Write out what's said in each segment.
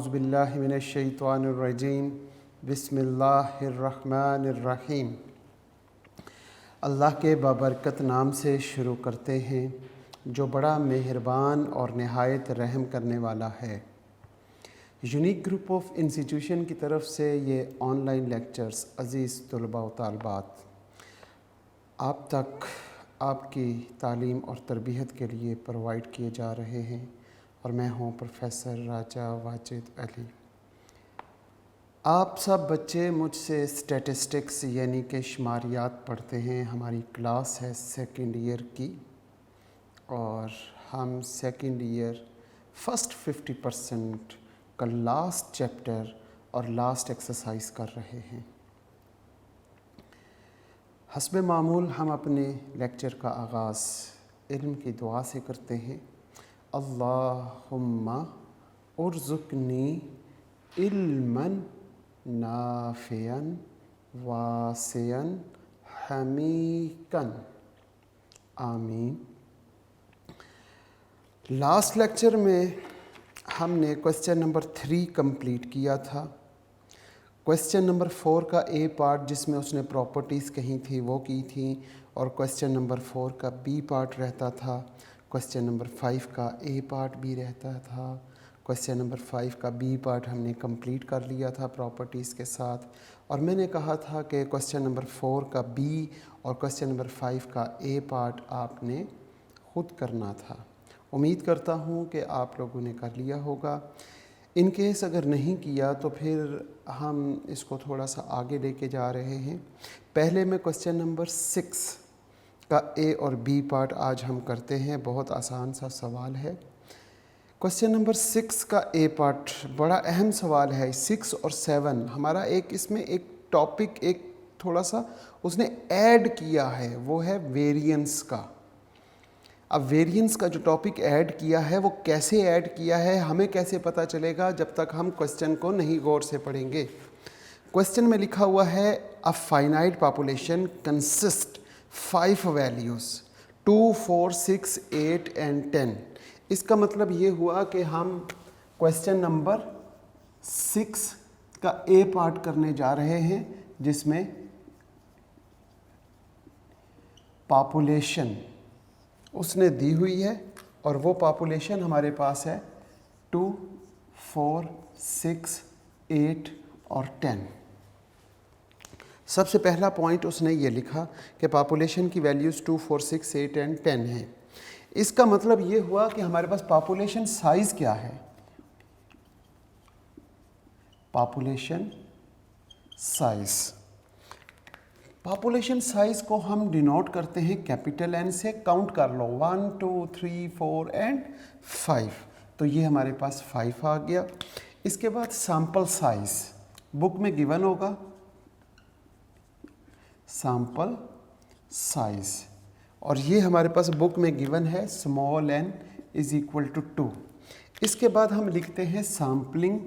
औज़ुबिल्लाहि मिनश्शैतानिर्रजीम बिस्मिल्लाहिर्रहमानिर्रहीम। अल्लाह के बाबरकत नाम से शुरू करते हैं जो बड़ा मेहरबान और नहायत रहम करने वाला है। यूनिक ग्रुप ऑफ इंस्टीट्यूशन की तरफ से ये ऑनलाइन लेक्चर्स अज़ीज़ तलबा व तालबात आप तक आपकी तालीम और तरबियत के लिए प्रोवाइड किए जा रहे हैं और मैं हूँ प्रोफेसर राजा वाजिद अली। आप सब बच्चे मुझसे स्टैटिस्टिक्स यानी कि शुमारियात पढ़ते हैं। हमारी क्लास है सेकंड ईयर की और हम सेकंड ईयर फर्स्ट 50% का लास्ट चैप्टर और लास्ट एक्सरसाइज कर रहे हैं। हस्बे मामूल हम अपने लेक्चर का आगाज़ इल्म की दुआ से करते हैं। अल्लाहुम्मा उर्ज़ुक़नी इल्मन नाफ़िअन वासिअन हमीकन आमीन। लास्ट लेक्चर में हमने क्वेश्चन नंबर 3 कंप्लीट किया था। क्वेश्चन नंबर 4 का ए पार्ट जिसमें उसने प्रॉपर्टीज़ कही थी वो की थी और क्वेश्चन नंबर 4 का बी पार्ट रहता था। क्वेश्चन नंबर 5 का ए पार्ट भी रहता था। क्वेश्चन नंबर 5 का बी पार्ट हमने कंप्लीट कर लिया था प्रॉपर्टीज़ के साथ और मैंने कहा था कि क्वेश्चन नंबर 4 का बी और क्वेश्चन नंबर 5 का ए पार्ट आपने ख़ुद करना था। उम्मीद करता हूँ कि आप लोगों ने कर लिया होगा। इन केस अगर नहीं किया तो फिर हम इसको थोड़ा सा आगे लेके जा रहे हैं। पहले मैं क्वेश्चन नंबर 6 का ए और बी पार्ट आज हम करते हैं। बहुत आसान सा सवाल है। क्वेश्चन नंबर 6 का ए पार्ट बड़ा अहम सवाल है। 6 और 7 हमारा एक इसमें एक टॉपिक एक थोड़ा सा उसने ऐड किया है, वो है वेरिएंस का। अब वेरिएंस का जो टॉपिक ऐड किया है वो कैसे ऐड किया है हमें कैसे पता चलेगा जब तक हम क्वेश्चन को नहीं गौर से पढ़ेंगे। क्वेश्चन में लिखा हुआ है a finite population consist 5 values 2, 4, 6, 8 and 10। इसका मतलब ये हुआ कि हम क्वेश्चन नंबर 6 का ए पार्ट करने जा रहे हैं जिसमें पॉपुलेशन उसने दी हुई है और वो पॉपुलेशन हमारे पास है 2, 4, 6, 8 और 10। सबसे पहला पॉइंट उसने ये लिखा कि पॉपुलेशन की वैल्यूज़ 2, 4, 6, 8 एंड 10 हैं। इसका मतलब ये हुआ कि हमारे पास पॉपुलेशन साइज़ क्या है। पॉपुलेशन साइज़, पॉपुलेशन साइज़ को हम डिनोट करते हैं कैपिटल एन से। काउंट कर लो 1, 2, 3, 4 एंड 5। तो ये हमारे पास 5 आ गया। इसके बाद सैंपल साइज़ बुक में गिवन होगा। सैंपल साइज़ और ये हमारे पास बुक में गिवन है small n is equal to 2। इसके बाद हम लिखते हैं सैम्पलिंग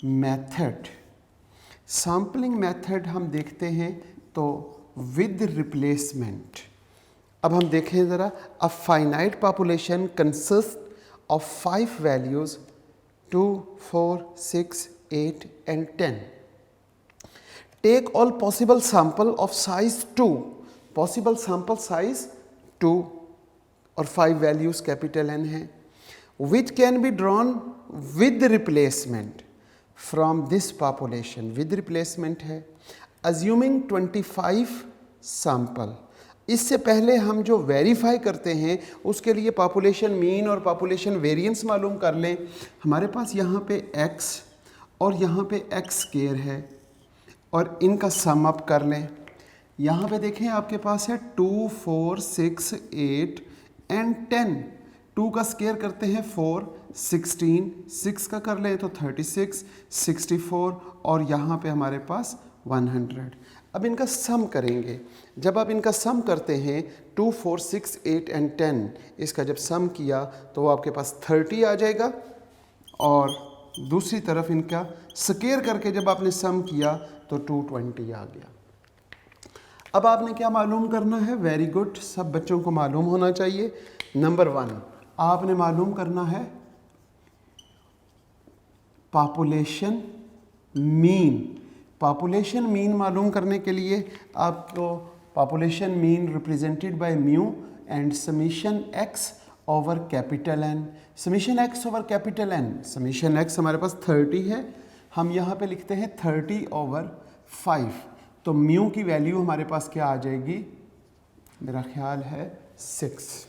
मेथड। सैम्पलिंग मेथड हम देखते हैं तो विद रिप्लेसमेंट। अब हम देखें ज़रा। A finite population consist of 5 values 2, 4, 6, 8 and 10. Take all possible sample of size 2. Possible sample size 2 और 5 values capital N है which can be drawn with replacement from this population. With replacement है assuming 25 sample। इससे पहले हम जो verify करते हैं उसके लिए पॉपुलेशन मीन और पॉपुलेशन वेरिएंस मालूम कर लें। हमारे पास यहाँ पे x और यहाँ पे x स्क्वायर है और इनका सम अप कर लें। यहाँ पे देखें आपके पास है 2, 4, 6, 8 एंड 10। 2 का स्क्वायर करते हैं 4, 16, 6 का कर लें तो 36, 64 और यहाँ पे हमारे पास 100। अब इनका सम करेंगे। जब आप इनका सम करते हैं 2, 4, 6, 8 एंड 10, इसका जब सम किया तो वो आपके पास 30 आ जाएगा और दूसरी तरफ इनका स्क्वायर करके जब आपने सम किया तो 220 आ गया। अब आपने क्या मालूम करना है? वेरी गुड, सब बच्चों को मालूम होना चाहिए। नंबर 1 आपने मालूम करना है पॉपुलेशन मीन। पॉपुलेशन मीन मालूम करने के लिए आपको population mean represented by mu and summation x over capital N. Summation x over capital N, summation x हमारे पास 30 है, हम यहाँ पे लिखते हैं 30 ओवर 5। तो म्यू की वैल्यू हमारे पास क्या आ जाएगी, मेरा ख्याल है 6।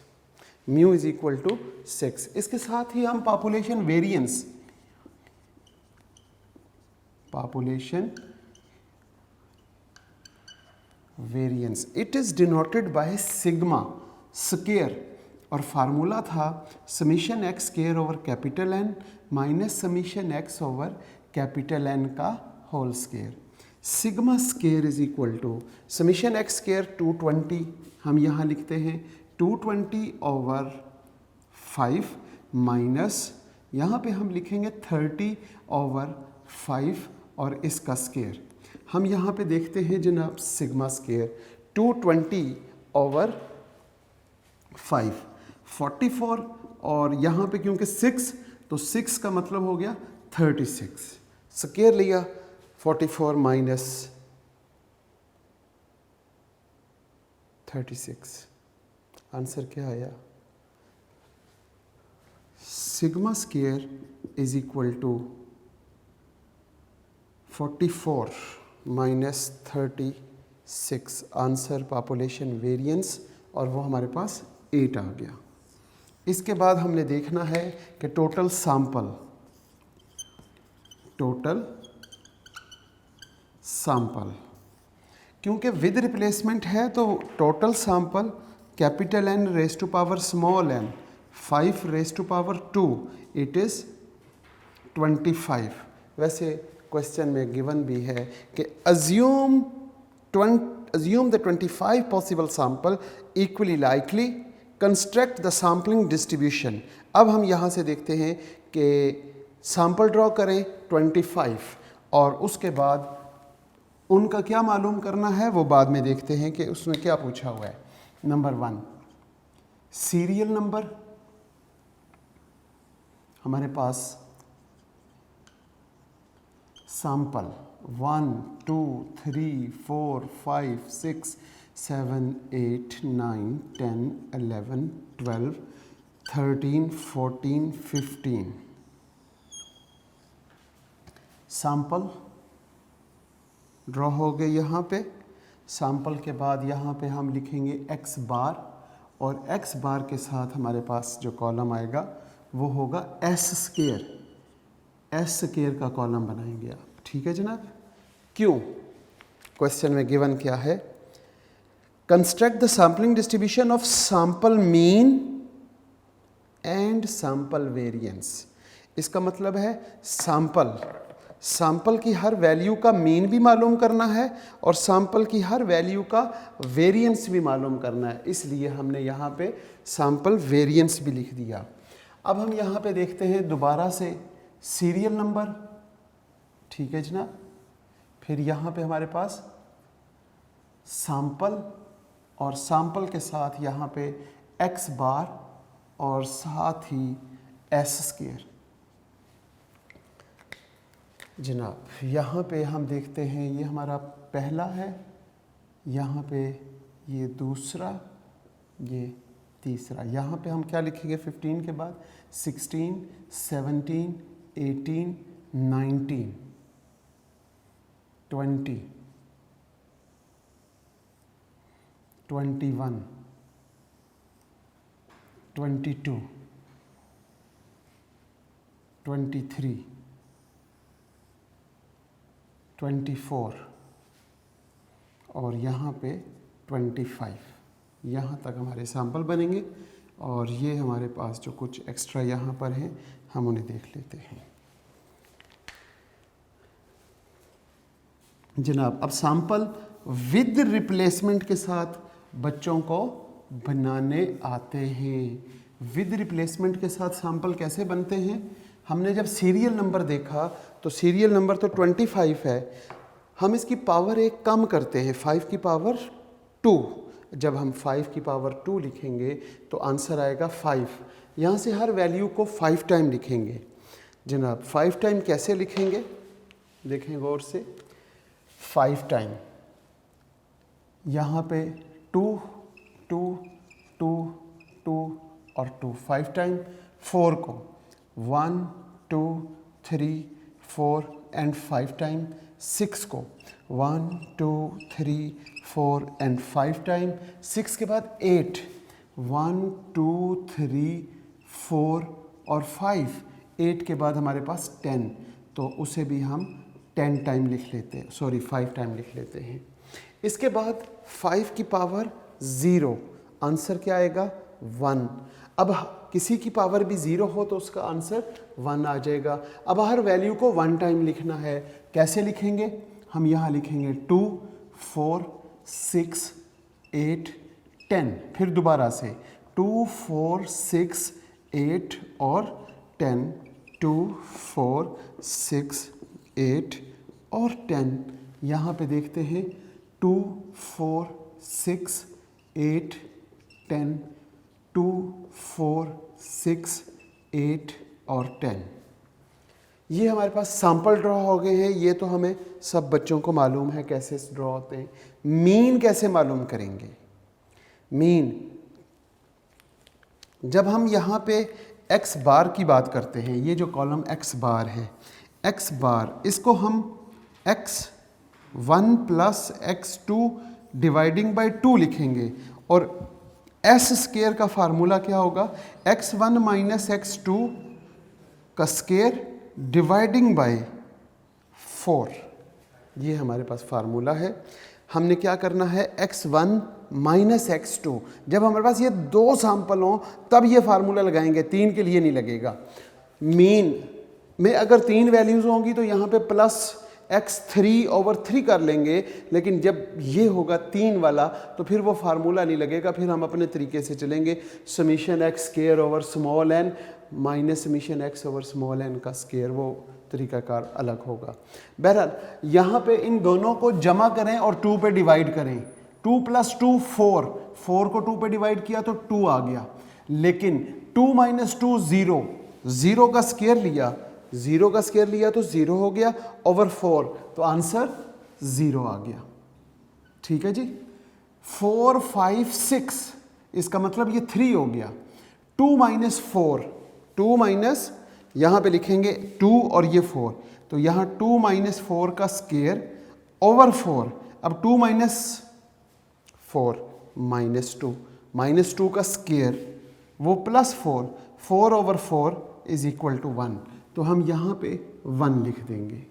Mu is equal to 6। इसके साथ ही हम population variance, population variance it is denoted by sigma square, और फार्मूला था summation x square over capital N minus summation x over capital N का whole square. Sigma square is equal to summation x square 220, हम यहाँ लिखते हैं 220 over 5 minus यहाँ पे हम लिखेंगे 30 ओवर 5 और इसका स्क्वायर। हम यहाँ पे देखते हैं जनाब सिग्मा स्क्वायर 220 ओवर 5 44, और यहाँ पे क्योंकि 6 तो 6 का मतलब हो गया 36। स्क्वायर लिया 44 माइनस 36, आंसर क्या आया, sigma square is equal to 44 minus 36, answer population variance, और वो हमारे पास 8 आ गया। इसके बाद हमने देखना है कि टोटल सैंपल, टोटल सैंपल क्योंकि विद रिप्लेसमेंट है तो total sample capital N raise to power small N 5 raise to power 2 it is 25। वैसे क्वेश्चन में गिवन भी है कि assume the 25 possible sample equally likely, construct the sampling distribution। अब हम यहाँ से देखते हैं कि सैंपल ड्रॉ करें 25 और उसके बाद उनका क्या मालूम करना है वो बाद में देखते हैं कि उसमें क्या पूछा हुआ है। नंबर 1 सीरियल नंबर, हमारे पास सैंपल 1 2 3 4 5 6 7 8 9 10 11 12 13 14 15 सैंपल ड्रॉ हो गए यहाँ पे। सैंपल के बाद यहाँ पे हम लिखेंगे x बार, और x बार के साथ हमारे पास जो कॉलम आएगा वो होगा s स्क्वायर, s स्क्वायर का कॉलम बनाएंगे आप। ठीक है जनाब, क्यों, क्वेश्चन में गिवन क्या है, construct the sampling distribution of sample mean and sample variance. इसका मतलब है सैंपल की हर वैल्यू का मीन भी मालूम करना है और सैंपल की हर वैल्यू का वेरिएंस भी मालूम करना है, इसलिए हमने यहाँ पे सैंपल वेरिएंस भी लिख दिया। अब हम यहाँ पे देखते हैं दोबारा से सीरियल नंबर, ठीक है जनाब, फिर यहाँ पे हमारे पास सैंपल और सैंपल के साथ यहाँ पे x बार और साथ ही s स्क्वायर। जनाब यहाँ पे हम देखते हैं ये हमारा पहला है, यहाँ पे ये दूसरा, ये तीसरा। यहाँ पे हम क्या लिखेंगे 15 के बाद 16 17 18 19 20 21 22 23 24 और यहाँ पे 25। यहाँ तक हमारे सैंपल बनेंगे और ये हमारे पास जो कुछ एक्स्ट्रा यहाँ पर हैं हम उन्हें देख लेते हैं। जनाब अब सैंपल विद रिप्लेसमेंट के साथ बच्चों को बनाने आते हैं। विद रिप्लेसमेंट के साथ सैंपल कैसे बनते हैं, हमने जब सीरियल नंबर देखा तो सीरियल नंबर तो 25 है, हम इसकी पावर 1 कम करते हैं 5 की पावर 2, जब हम 5 की पावर 2 लिखेंगे तो आंसर आएगा 5। यहाँ से हर वैल्यू को 5 टाइम लिखेंगे। जनाब 5 टाइम कैसे लिखेंगे, देखें गौर से। 5 टाइम यहाँ पे 2 2 2 2 और 2, 5 टाइम। 4 को 1 2 3 4 एंड 5 टाइम। 6 को 1 2 3 4 एंड 5 टाइम। 6 के बाद 8, 1 2 3 4 और 5। 8 के बाद हमारे पास 10, तो उसे भी हम 10 टाइम लिख लेते हैं, सॉरी 5 टाइम लिख लेते हैं। इसके बाद 5 की पावर 0, आंसर क्या आएगा 1। अब किसी की पावर भी 0 हो तो उसका आंसर 1 आ जाएगा। अब हर वैल्यू को 1 टाइम लिखना है। कैसे लिखेंगे, हम यहाँ लिखेंगे 2 4 6 8 10, फिर दोबारा से 2 4 6 8 और 10, 2 4 6 8 और 10। यहाँ पे देखते हैं 2 4 6 8 10, 2 4 6 8 और 10। ये हमारे पास सैंपल ड्रॉ हो गए हैं। ये तो हमें सब बच्चों को मालूम है कैसे ड्रॉ होते हैं। मीन कैसे मालूम करेंगे, मीन जब हम यहाँ पे x बार की बात करते हैं, ये जो कॉलम x बार है, x बार, इसको हम x1 plus x2 dividing by 2 लिखेंगे और s स्केयर का फार्मूला क्या होगा, x1 माइनस x2 का स्केयर डिवाइडिंग बाय 4। ये हमारे पास फार्मूला है। हमने क्या करना है, x1 माइनस x2। जब हमारे पास ये 2 सैंपल हों तब ये फार्मूला लगाएंगे, 3 के लिए नहीं लगेगा। मीन में अगर 3 वैल्यूज़ होंगी तो यहाँ पे प्लस x3/3 कर लेंगे, लेकिन जब ये होगा 3 वाला तो फिर वो फार्मूला नहीं लगेगा। फिर हम अपने तरीके से चलेंगे, summation x square over small n minus summation x over small n का स्केयर, वो तरीकाकार अलग होगा। बहरहाल यहाँ पे इन दोनों को जमा करें और 2 पे डिवाइड करें। 2 + 2 4, 4 को 2 पे डिवाइड किया तो 2 आ गया, लेकिन 2 - 2 0, 0 का स्केयर लिया, 0 का स्केयर लिया तो 0 हो गया ओवर 4, तो आंसर 0 आ गया। ठीक है जी। 4 5 6, इसका मतलब ये 3 हो गया। 2 - 4, 2 माइनस, यहाँ पे लिखेंगे 2 और ये 4, तो यहाँ 2 - 4 का स्केयर ओवर 4। अब 2 - 4 -2 का स्केयर वो +4, 4 ओवर 4 इज इक्वल टू 1, तो हम यहाँ पे 1 लिख देंगे।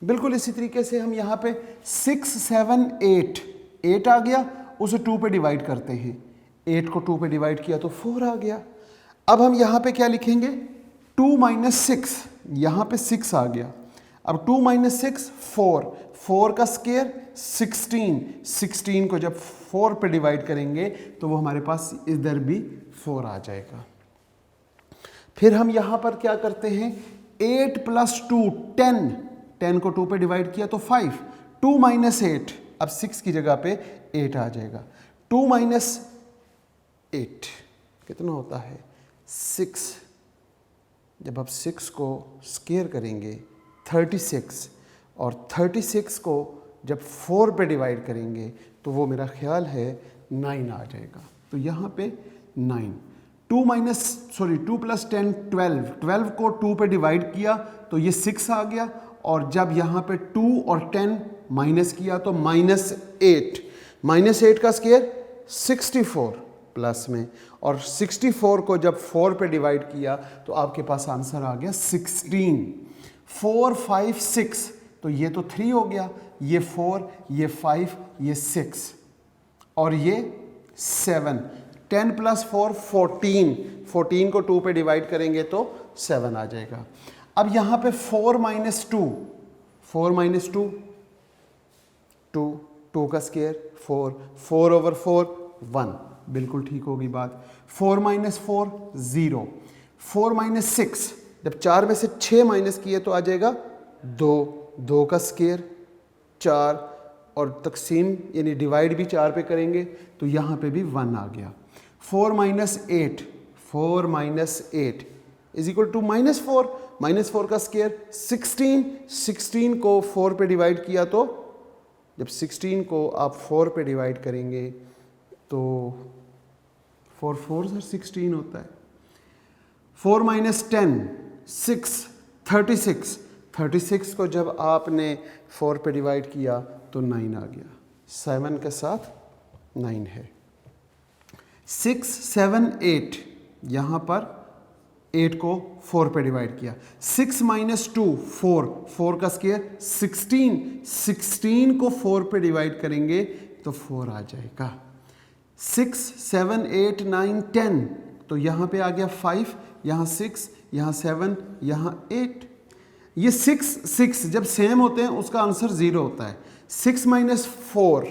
बिल्कुल इसी तरीके से हम यहाँ पे 6 7 8 आ गया, उसे 2 पे डिवाइड करते हैं। 8 को 2 पे डिवाइड किया तो 4 आ गया। अब हम यहाँ पे क्या लिखेंगे, 2 - 6, यहाँ पे 6 आ गया। अब 2 - 6 4, 4 का स्केयर 16, 16 को जब 4 पे डिवाइड करेंगे तो वो हमारे पास इधर भी 4 आ जाएगा। फिर हम यहाँ पर क्या करते हैं, 8 + 2 10, 10 को 2 पे डिवाइड किया तो 5, 2 - 8, अब 6 की जगह पे 8 आ जाएगा। 2 - 8 कितना होता है 6, जब आप 6 को स्केयर करेंगे 36, और 36 को जब 4 पे डिवाइड करेंगे तो वो मेरा ख्याल है 9 आ जाएगा। तो यहाँ पे 9, 2 + 10 12, 12 को 2 पे डिवाइड किया तो ये 6 आ गया, और जब यहाँ पे 2 और 10 माइनस किया तो -8, -8 का स्केयर 64 प्लस में, और 64 को जब 4 पे डिवाइड किया तो आपके पास आंसर आ गया 16। 4 5 6, तो ये तो 3 हो गया, ये 4, ये 5, ये 6 और ये 7। 10 + 4 14, 14 को 2 पे डिवाइड करेंगे तो 7 आ जाएगा। अब यहाँ पे 4 - 2, 4 - 2 2, 2 का स्केयर 4, 4 ओवर 4 1, बिल्कुल ठीक होगी बात। 4 - 4 0, 4 - 6, जब 4 में से 6 माइनस किए तो आ जाएगा 2, 2 का स्केयर 4, और तकसीम यानी डिवाइड भी 4 पे करेंगे तो यहाँ पे भी 1 आ गया। 4 माइनस 8 इज इक्वल टू -4, -4 का स्क्वायर 16, 16 को 4 पे डिवाइड किया तो जब 16 को आप 4 पे डिवाइड करेंगे तो 4 4 16 होता है। 4 माइनस 10 6 36, 36 को जब आपने 4 पे डिवाइड किया तो 9 आ गया। 7 के साथ 9 है। 6 7 8 यहाँ पर 8 को 4 पे डिवाइड किया। 6 माइनस 2 4, 4 का स्क्वायर 16, 16 को 4 पे डिवाइड करेंगे तो 4 आ जाएगा। 6 7 8 9 10 तो यहाँ पे आ गया 5, यहाँ 6, यहाँ 7, यहाँ 8। ये 6 6 जब सेम होते हैं उसका आंसर 0 होता है। 6 माइनस 4,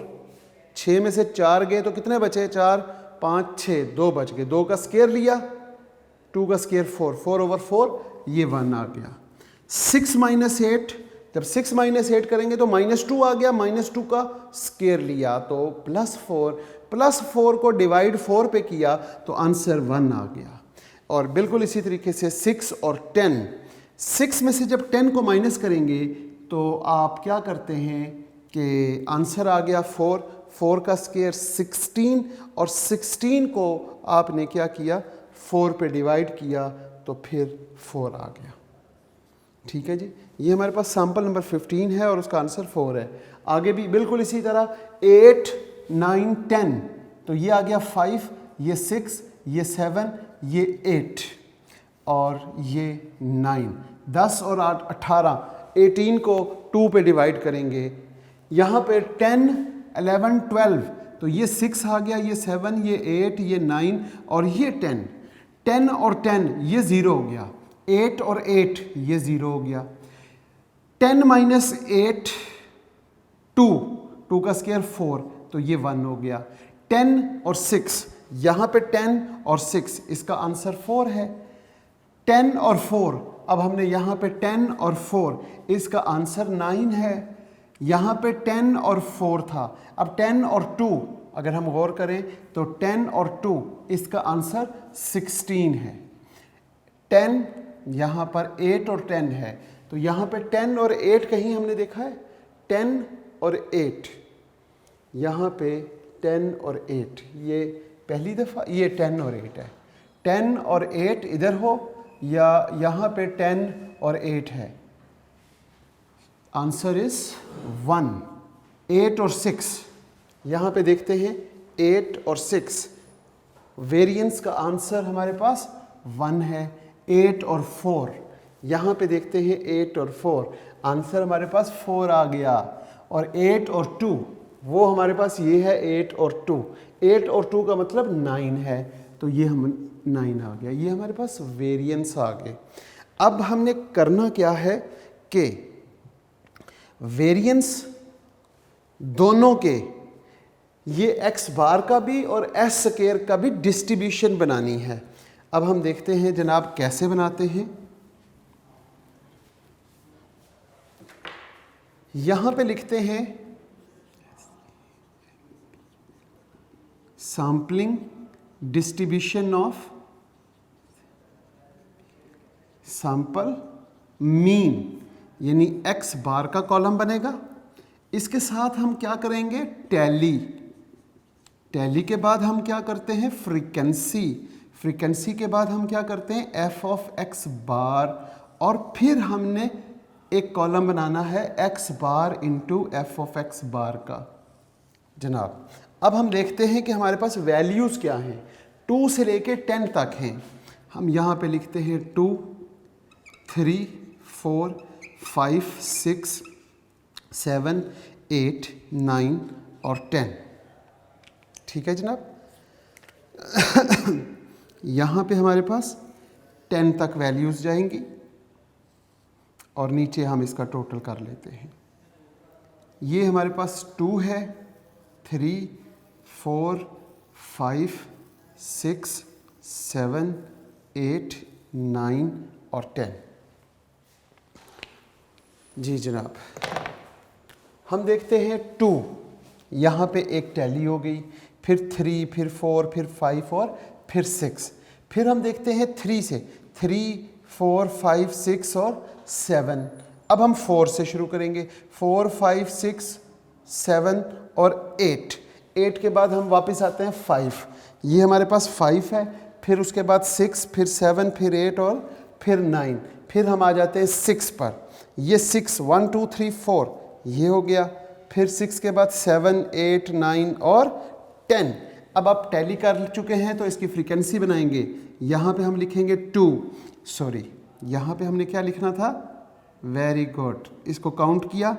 6 में से 4 गए तो कितने बचे? 4 5 6, 2 बच गए। 2 का स्क्वायर लिया, 2 का स्क्वायर 4, 4 ओवर 4 ये 1 आ गया। 6 माइनस 8, जब 6 माइनस 8 करेंगे तो -2 आ गया, -2 का स्क्वायर लिया तो +4, +4 को डिवाइड 4 पे किया तो आंसर 1 आ गया। और बिल्कुल इसी तरीके से 6 और 10, 6 में से जब 10 को माइनस करेंगे तो आप क्या करते हैं कि आंसर आ गया 4, 4 का स्क्वायर 16 और 16 को आपने क्या किया 4 पे डिवाइड किया तो फिर 4 आ गया। ठीक है जी, ये हमारे पास सैम्पल नंबर 15 है और उसका आंसर 4 है। आगे भी बिल्कुल इसी तरह 8 9 10 तो ये आ गया 5, ये 6, ये 7, ये 8 और ये 9। 10 और 8 18, 18 को 2 पे डिवाइड करेंगे। यहाँ पे 10 11 12 तो ये 6 आ गया, ये 7, ये 8, ये 9 और ये 10। 10 और 10 ये 0 हो गया। 8 और 8 ये 0 हो गया। 10 माइनस 8 2, 2 का स्क्वायर 4 तो ये 1 हो गया। 10 और 6 यहाँ पे 10 और 6 इसका आंसर 4 है। 10 और 4 अब हमने यहाँ पे 10 और 4 इसका आंसर 9 है। यहाँ पे 10 और 4 था, अब 10 और 2 अगर हम गौर करें तो 10 और 2 इसका आंसर 16 है। 10 यहाँ पर 8 और 10 है तो यहाँ पे 10 और 8 कहीं हमने देखा है? 10 और 8 यहाँ पे 10 और 8 ये पहली दफ़ा, ये 10 और 8 है। 10 और 8 इधर हो या यहाँ पे 10 और 8 है। Answer is 1। 8 और 6 यहाँ पे देखते हैं 8 और 6 वेरिएंस का आंसर हमारे पास 1 है। 8 और 4 यहाँ पे देखते हैं 8 और 4 आंसर हमारे पास 4 आ गया। और 8 और 2 वो हमारे पास ये है 8 और 2, 8 और 2 का मतलब 9 है तो ये हम 9 आ गया। ये हमारे पास वेरिएंस आ गए। अब हमने करना क्या है कि वेरिएंस दोनों के ये x बार का भी और s स्क्वायर का भी डिस्ट्रीब्यूशन बनानी है। अब हम देखते हैं जनाब कैसे बनाते हैं। यहाँ पे लिखते हैं sampling distribution of sample mean, यानी x बार का कॉलम बनेगा। इसके साथ हम क्या करेंगे? टैली। टैली के बाद हम क्या करते हैं? फ्रीक्वेंसी। फ्रीक्वेंसी के बाद हम क्या करते हैं? f ऑफ x बार। और फिर हमने एक कॉलम बनाना है x bar into f of x बार का। जनाब अब हम देखते हैं कि हमारे पास वैल्यूज़ क्या हैं। 2 से लेके 10 तक हैं। हम यहाँ पे लिखते हैं 2 3 4 5 6 7 8 9 और 10। ठीक है जनाब। यहाँ पे हमारे पास 10 तक वैल्यूज़ जाएंगी और नीचे हम इसका टोटल कर लेते हैं। ये हमारे पास 2 है, 3 4 5 6 7 8 9 और 10। जी जनाब, हम देखते हैं 2, यहाँ पे एक टैली हो गई, फिर 3, फिर 4, फिर 5 और फिर 6। फिर हम देखते हैं 3 से, 3, 4, 5, 6 और 7। अब हम 4 से शुरू करेंगे, 4, 5, 6, 7 और 8। 8 के बाद हम वापस आते हैं 5, ये हमारे पास 5 है, फिर उसके बाद 6, फिर 7, फिर 8 और फिर 9। फिर हम आ जाते हैं 6 पर, ये 6, 1, 2, 3, 4 ये हो गया, फिर 6 के बाद 7, 8, 9 और 10। अब आप टैली कर चुके हैं तो इसकी फ्रीक्वेंसी बनाएंगे। यहाँ पे हम लिखेंगे 2, सॉरी यहाँ पे हमने क्या लिखना था, वेरी गुड, इसको काउंट किया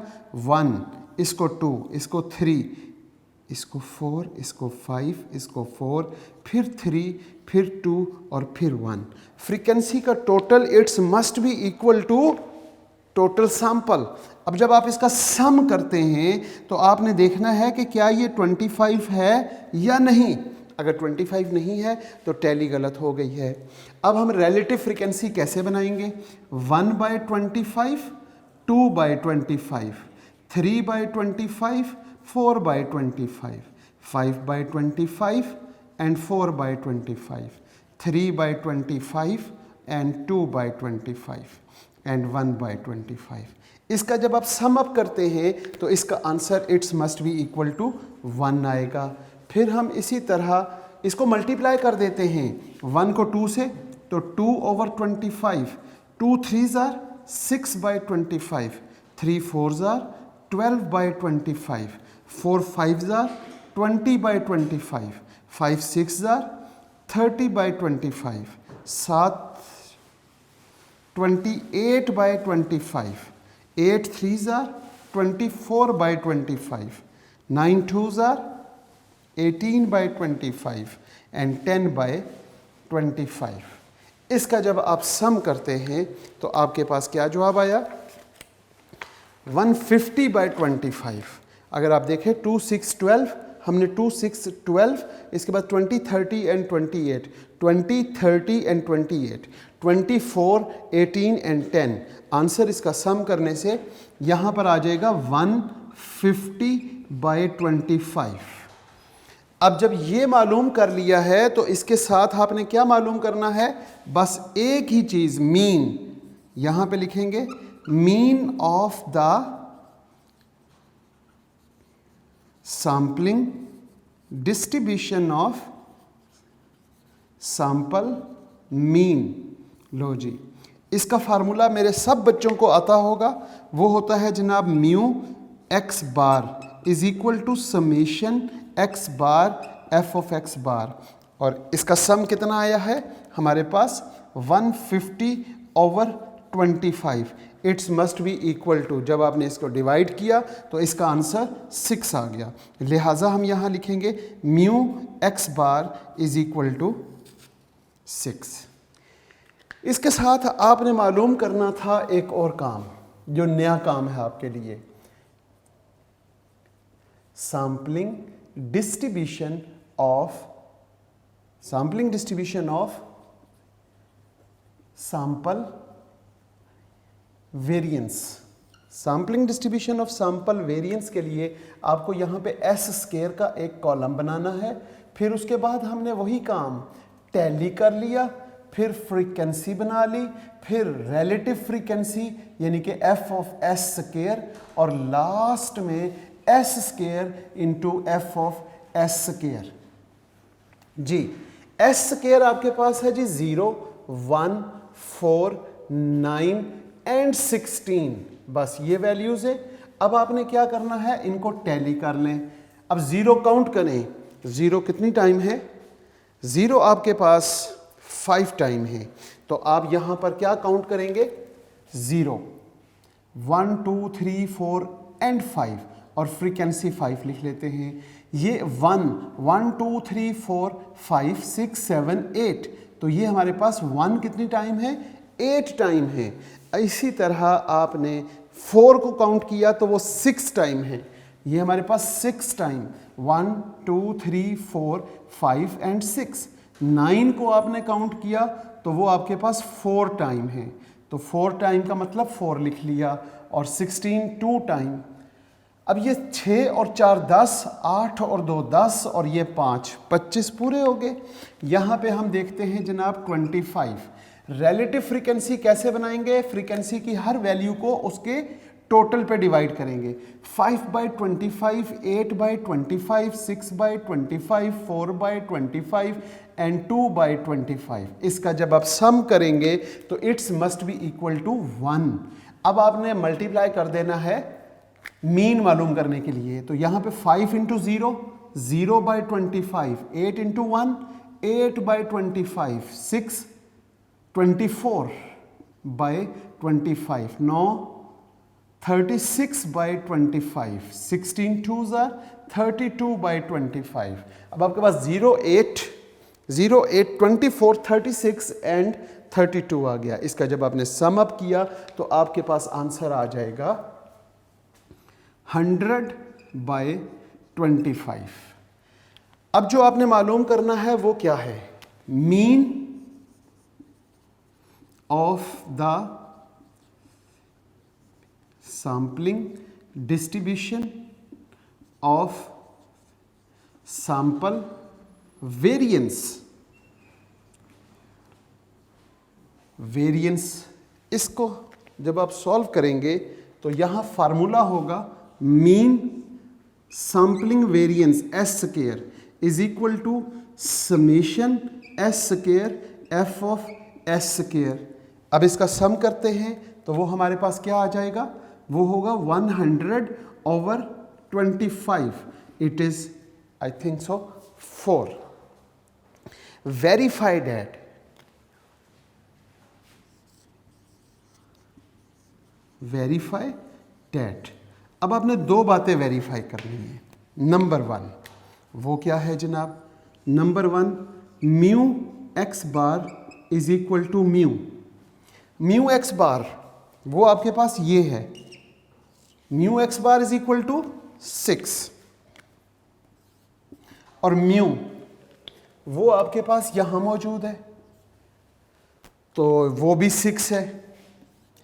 1, इसको 2, इसको 3, इसको 4, इसको 5, इसको 4, फिर 3, फिर 2 और फिर 1। फ्रीक्वेंसी का total it's must be equal to total sample. अब जब आप इसका सम करते हैं तो आपने देखना है कि क्या ये 25 है या नहीं। अगर 25 नहीं है तो टैली गलत हो गई है। अब हम रिलेटिव फ्रीक्वेंसी कैसे बनाएंगे, 1/25, 2/25, 3/25, 4/25, 5/25 and 4/25, 3/25 and 2/25 and 1/25। इसका जब आप सम अप करते हैं तो इसका answer it's must be equal to 1 आएगा। फिर हम इसी तरह इसको मल्टीप्लाई कर देते हैं, 1 को 2 से तो 2/25, 2 3s are 6/25, 3 4s are 12/25, 4 5s are 20/25, 5 6s are 30/25, 7 28/25, 8 3s are 24/25, 9 2s are 18/25 and 10/25। इसका जब आप सम करते हैं तो आपके पास क्या जवाब आया, 150/25। अगर आप देखें 2 6 12, हमने 2 6 12, इसके बाद 20 30 एंड 28, 20 30 एंड 28, 24 18 एंड 10। आंसर इसका सम करने से यहाँ पर आ जाएगा 150/25। अब जब ये मालूम कर लिया है तो इसके साथ आपने क्या मालूम करना है, बस एक ही चीज़, मीन। यहाँ पे लिखेंगे mean of the sampling distribution of sample mean. लो जी, इसका फार्मूला मेरे सब बच्चों को आता होगा, वो होता है जनाब mu x bar is equal to summation x bar f of x bar. और इसका सम कितना आया है हमारे पास, 150/25। It's must be equal to, जब आपने इसको डिवाइड किया तो इसका आंसर 6 आ गया। लिहाजा हम यहाँ लिखेंगे mu x bar is equal to 6। इसके साथ आपने मालूम करना था एक और काम, जो नया काम है आपके लिए, sampling distribution of sample variance. Sampling distribution of sample variance के लिए आपको यहाँ पे एस स्क्वायर का एक कॉलम बनाना है। फिर उसके बाद हमने वही काम टैली कर लिया, फिर फ्रीक्वेंसी बना ली, फिर रिलेटिव फ्रीक्वेंसी यानी कि एफ ऑफ एस स्क्वायर, और लास्ट में S square into F of S square. G S square आपके पास है जी 0 1 4 9 एंड 16, बस ये वैल्यूज है। अब आपने क्या करना है, इनको टैली कर लें। अब 0 काउंट करें, 0 कितनी टाइम है, 0 आपके पास 5 टाइम है, तो आप यहां पर क्या काउंट करेंगे, 0 1 2 3 4 एंड 5, और फ्रीक्वेंसी 5 लिख लेते हैं। ये 1 1 2 3 4 5 6 7 8, तो ये हमारे पास 1 कितनी टाइम है, 8 टाइम है। इसी तरह आपने 4 को काउंट किया तो वो 6 टाइम है, ये हमारे पास 6 टाइम, 1 2 3 4 5 एंड 6। 9 को आपने काउंट किया तो वो आपके पास 4 टाइम है, तो 4 टाइम का मतलब 4 लिख लिया, और 16 2 टाइम। अब ये 6 और 4 10, 8 और 2 10 और ये 5 25 पूरे हो गए। यहाँ पे हम देखते हैं जनाब 25। रिलेटिव फ्रीक्वेंसी कैसे बनाएंगे? फ्रीक्वेंसी की हर वैल्यू को उसके टोटल पे डिवाइड करेंगे। 5/25, 8/25, 6/25, 4/25 एंड 2/25। इसका जब आप सम करेंगे तो it's must be equal to 1। अब आपने मल्टीप्लाई कर देना है मीन मालूम करने के लिए। तो यहाँ पे 5 इंटू 0, 0/25, 8 इंटू 1, 8/25, 6, 24/25, 9, 36/25, 16 2s are 32/25। अब आपके पास 0, 8, 24, 36 एंड 32 आ गया। इसका जब आपने सम अप किया तो आपके पास आंसर आ जाएगा 100/25। अब जो आपने मालूम करना है वो क्या है? Mean of the sampling distribution of sample variance। इसको जब आप सॉल्व करेंगे तो यहाँ फार्मूला होगा mean sampling variance S square is equal to summation S square F of S square. अब इसका सम करते हैं तो वो हमारे पास क्या आ जाएगा? वो होगा 100/25। It is I think so 4। Verify that. Verify that. अब आपने दो बातें वेरीफाई करनी है। नंबर 1 वो क्या है जनाब? Number 1 mu x bar is equal to mu x bar वो आपके पास ये है, mu x bar is equal to 6 और म्यू वो आपके पास यहां मौजूद है तो वो भी 6 है।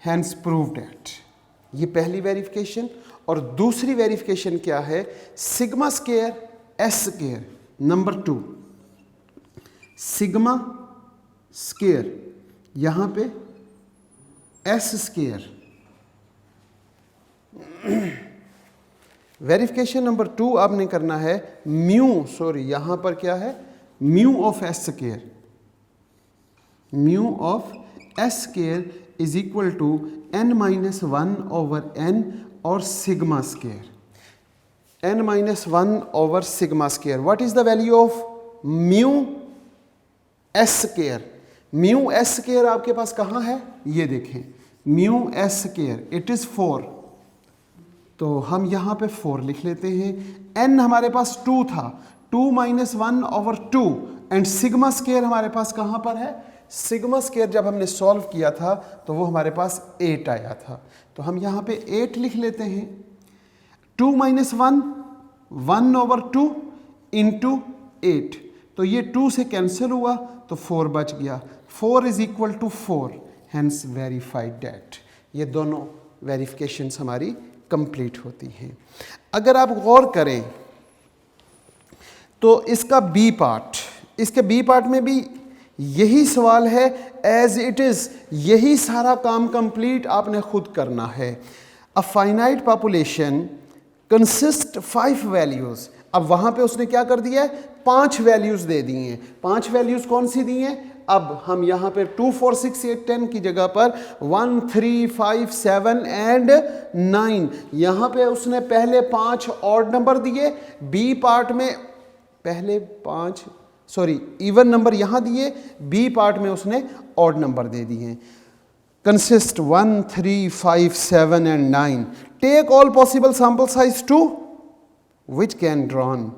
Hence proved it. ये पहली वेरिफिकेशन। और दूसरी वेरिफिकेशन क्या है? Sigma square S square. Number 2 sigma square यहां पे एस स्क्वायर। वेरिफिकेशन नंबर 2 आपने करना है यहां पर क्या है? Mu of S square. Mu of S square is equal to n-1/n और sigma square. n-1/σ²। What is the value of mu S square? Mu S square आपके पास कहां है? ये देखें mu S square it is 4। तो हम यहां पे 4 लिख लेते हैं। n हमारे पास 2 था, 2-1/2 एंड सिग्मा स्क्वायर हमारे पास कहां पर है? सिग्मा स्क्वायर जब हमने सॉल्व किया था तो वो हमारे पास 8 आया था। तो हम यहाँ पे 8 लिख लेते हैं। 2-1 1/2 इंटू 8। तो ये 2 से कैंसिल हुआ तो 4 बच गया। 4 is equal to 4। Hence verified that. ये दोनों वेरिफिकेशंस हमारी कंप्लीट होती हैं। अगर आप गौर करें तो इसका बी पार्ट, इसके बी पार्ट में भी यही सवाल है एज इट इज। यही सारा काम कंप्लीट आपने खुद करना है। A finite population consist 5 values. अब वहां पे उसने क्या कर दिया है? 5 वैल्यूज दे दी हैं। 5 वैल्यूज कौन सी दी हैं? अब हम यहां पे 2 4 6 8 10 की जगह पर 1 3 5 7 एंड 9 यहां पे उसने पहले 5 ऑड नंबर दिए। बी पार्ट में पहले 5 इवन नंबर यहां दिए। बी पार्ट में उसने ऑड नंबर दे दिए। Consist 1 3 5 7 and 9। Take all possible sample size 2 which can drawn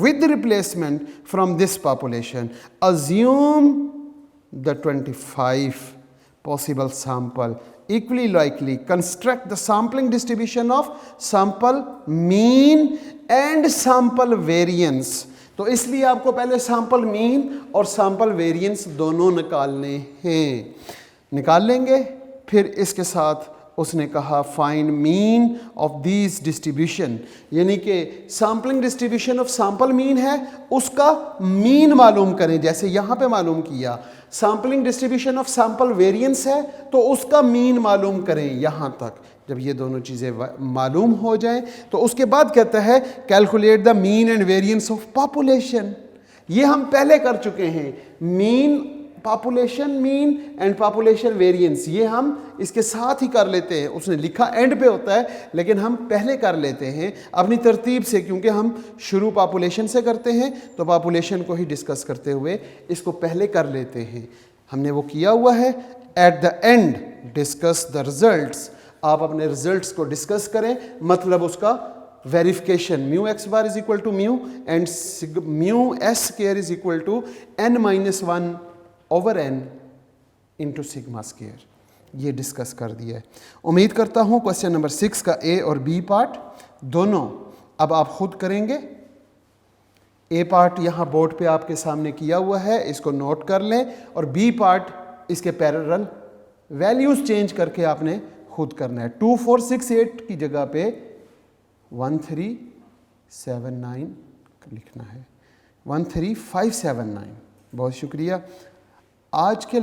with replacement from this population. Assume the 25 possible sample. Equally likely construct the sampling distribution of sample mean and sample variance. तो इसलिए आपको पहले sample mean और sample variance दोनों निकालने हैं। निकाल लेंगे, फिर इसके साथ उसने कहा find mean of these distribution, यानी कि sampling distribution of sample mean है, उसका मीन मालूम करें। जैसे यहाँ पे मालूम किया sampling distribution of sample variance है तो उसका मीन मालूम करें। यहाँ तक जब ये दोनों चीज़ें मालूम हो जाएं तो उसके बाद कहता है calculate the mean and variance of population. ये हम पहले कर चुके हैं, mean population mean and population variance, ये हम इसके साथ ही कर लेते हैं। उसने लिखा एंड पे होता है लेकिन हम पहले कर लेते हैं अपनी तरतीब से, क्योंकि हम शुरू पॉपुलेशन से करते हैं तो पॉपुलेशन को ही डिस्कस करते हुए इसको पहले कर लेते हैं। हमने वो किया हुआ है। At the end discuss the results, आप अपने रिजल्ट्स को डिस्कस करें, मतलब उसका verification. Mu x bar is equal to mu and mu S square is equal to n minus 1 over n into sigma square, ये डिस्कस कर दिया है। उम्मीद करता हूँ क्वेश्चन नंबर 6 का ए और बी पार्ट दोनों अब आप खुद करेंगे। ए पार्ट यहाँ बोर्ड पे आपके सामने किया हुआ है, इसको नोट कर लें, और बी पार्ट इसके पैरेलल वैल्यूज चेंज करके आपने खुद करना है। 2468 की जगह पे 13579 लिखना है, 13579। बहुत शुक्रिया। आज के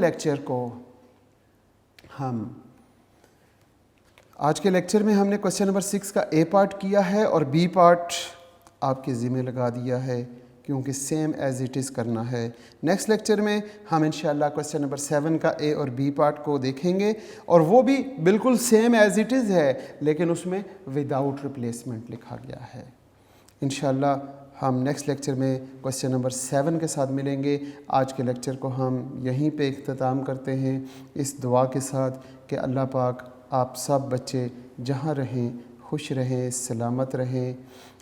लेक्चर में हमने क्वेश्चन नंबर 6 का ए पार्ट किया है और बी पार्ट आपके ज़िम्मे लगा दिया है, क्योंकि सेम एज इट इज़ करना है। नेक्स्ट लेक्चर में हम इंशाल्लाह क्वेश्चन नंबर 7 का ए और बी पार्ट को देखेंगे, और वो भी बिल्कुल सेम एज इट इज़ है लेकिन उसमें विदाउट रिप्लेसमेंट लिखा गया है। इंशाल्लाह हम नेक्स्ट लेक्चर में क्वेश्चन नंबर 7 के साथ मिलेंगे। आज के लेक्चर को हम यहीं पे इख्तिताम करते हैं इस दुआ के साथ कि अल्लाह पाक आप सब बच्चे जहाँ रहें खुश रहें, सलामत रहें,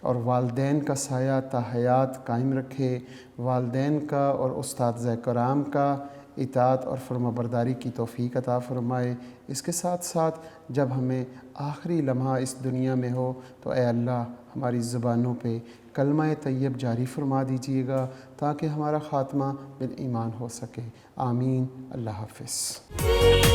और वालदैन का साया ताहयात कायम रखे। वालदैन का और उस्ताद कराम का इताअत और फरमाबरदारी की तौफ़ीक अता फ़रमाए। इसके साथ साथ जब हमें आखिरी लम्हा इस दुनिया में हो तो ए अल्लाह हमारी ज़ुबानों पे कलमा तैयब जारी फरमा दीजिएगा ताकि हमारा ख़ात्मा बिल ईमान हो सके। आमीन। अल्लाह हाफ़िज़।